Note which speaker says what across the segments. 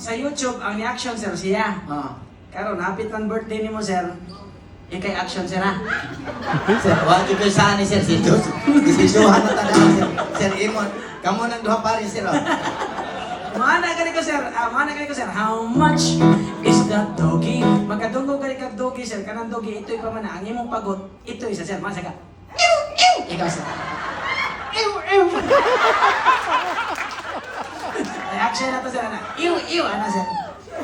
Speaker 1: sa YouTube, ang reaction, sir, siya. Karon hapit man birthday ni mo, sir. Ikay action, sir, ha?
Speaker 2: Sir, wag ko saan ni Sir Sitos. Isisuhan na talaga, Sir. Sir Imon, kamo nang duha pa rin, Sir.
Speaker 1: Mana gani ko, sir. Mana gani ko, sir. How much is that doggy? Magkadunggo gani kag doggy, sir. Kanang doggy, ito'y pa man na. Ang imong pagot, ito isa, sir. Masa ka? Ew, ew! Ikaw, sir. Ew, ew! Reaction na to, sir, ana. Ew, ew, ana, sir.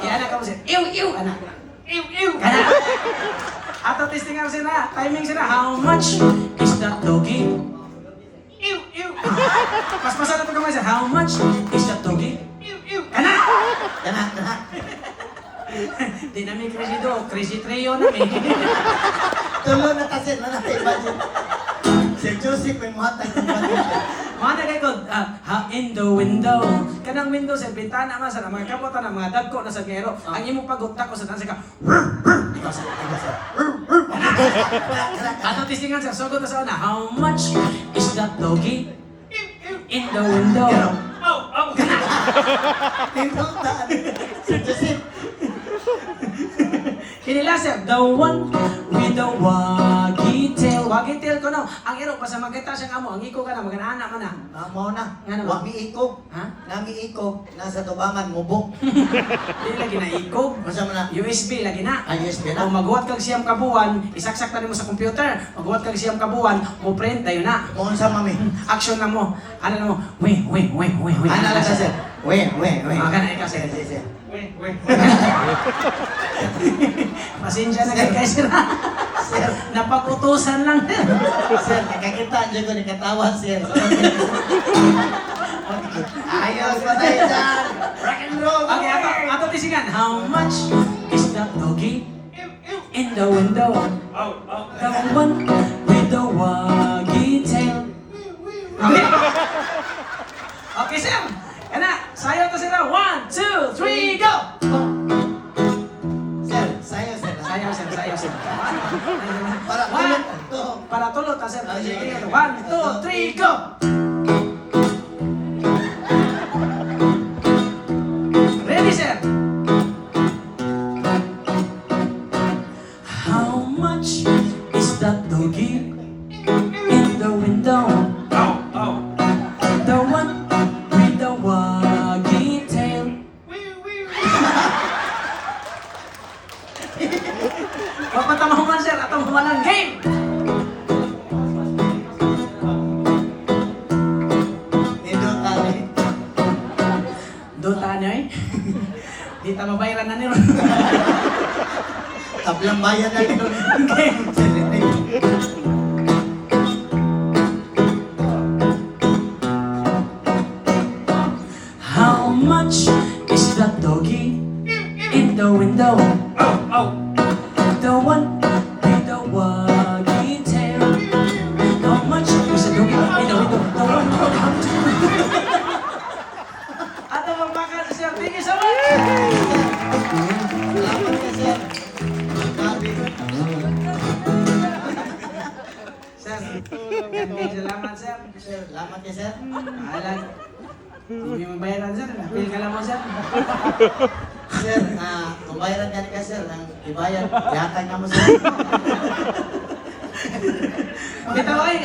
Speaker 1: Ana ka mo, sir. Ew, ew, ana. Ew, ew! Ana! Ato testingan, sir, na. Timing, sir, na. How much is that doggy? Ew, ew! Mas masarap ito kamay, sir. How much is that doggy? Ew, ew! Kana!
Speaker 2: Kana.
Speaker 1: Di namin crazy do. Crazy trio namin.
Speaker 2: Tulo na ta, Sir. Nanay-imagine. Sir Joseph, may muhatag ng budget.
Speaker 1: Mana kay god, in the window. Kanang window, sir, bintana nga, sir. Ang mga kapotan na mga dagko na sa gero. Ang imong pagutak ko sa tansa ka. Ikaw, sir. Ikaw, sir. Ato testingan, sir. Sugod na sa una. How much is that doggy? In the window.
Speaker 2: Tinuntaan. Sir Joseph.
Speaker 1: Kinila, sir, the one with the waggy tail. Waggy tail ko no. Ang iro, basta magkita siyang amo. Ang iko ka na, magana man na.
Speaker 2: Mao na.
Speaker 1: Nga naman.
Speaker 2: Wami ikog.
Speaker 1: Ha?
Speaker 2: Nami ikog. Nasa tubangan, mubok.
Speaker 1: Hindi lagi na ikog.
Speaker 2: Masa mo na?
Speaker 1: USB lagi na.
Speaker 2: USB na.
Speaker 1: Kung maghuwat kag siyam kabuan, isaksak na mo sa computer. Maghuwat kag siyam kabuan, mo print, tayo na.
Speaker 2: Kung sa mami.
Speaker 1: Action na mo. Ano na mo? Wait.
Speaker 2: Ano lang ka, Sir? Wait.
Speaker 1: Kana ikaw, sir.
Speaker 2: Sir.
Speaker 1: Wait. Pasensya na kay sir.
Speaker 2: Sir.
Speaker 1: Napakutusan lang.
Speaker 2: Sir, nakakita dyan ko nakatawa, Sir. Ayos pa tayo dyan. Rock and roll.
Speaker 1: Okay, ato tisingan. How much is that doggy in the window? The one with the waggy tail. Okay. Okay, sir. Kana, sayo to sila. 1, 2, 3, go!
Speaker 2: Sir, sayo, Sir.
Speaker 1: Sayo, sir.
Speaker 2: Para tulog to.
Speaker 1: Para tulot, sir.
Speaker 2: Ah, sige.
Speaker 1: 1, 2, 3, go! Ready, sir? How much is that doggy in the window? The one with the waggy tail. Papatamahuman, sir. Atong humalang game.
Speaker 2: Nindot tali.
Speaker 1: Dota nyo eh. Di ta mabayaran na nilo.
Speaker 2: Tablang bayan na nito.
Speaker 1: Game. How much is that doggy in the window? The one with the waggy tail. How much is that doggy in the window? The one with the waggy tail. Ato magbakan, sir. Thank you so much.
Speaker 2: Salamat ka, Sir. Grabe.
Speaker 1: Sir, salamat, sir.
Speaker 2: Salamat ka, Sir.
Speaker 1: Alam. Hindi mo bayaran, sir. Napil ka lang mo, sir.
Speaker 2: Sir, kung bayaran ka, Sir, ng ibayan, yatag na mo, Sir.
Speaker 1: Dito ay,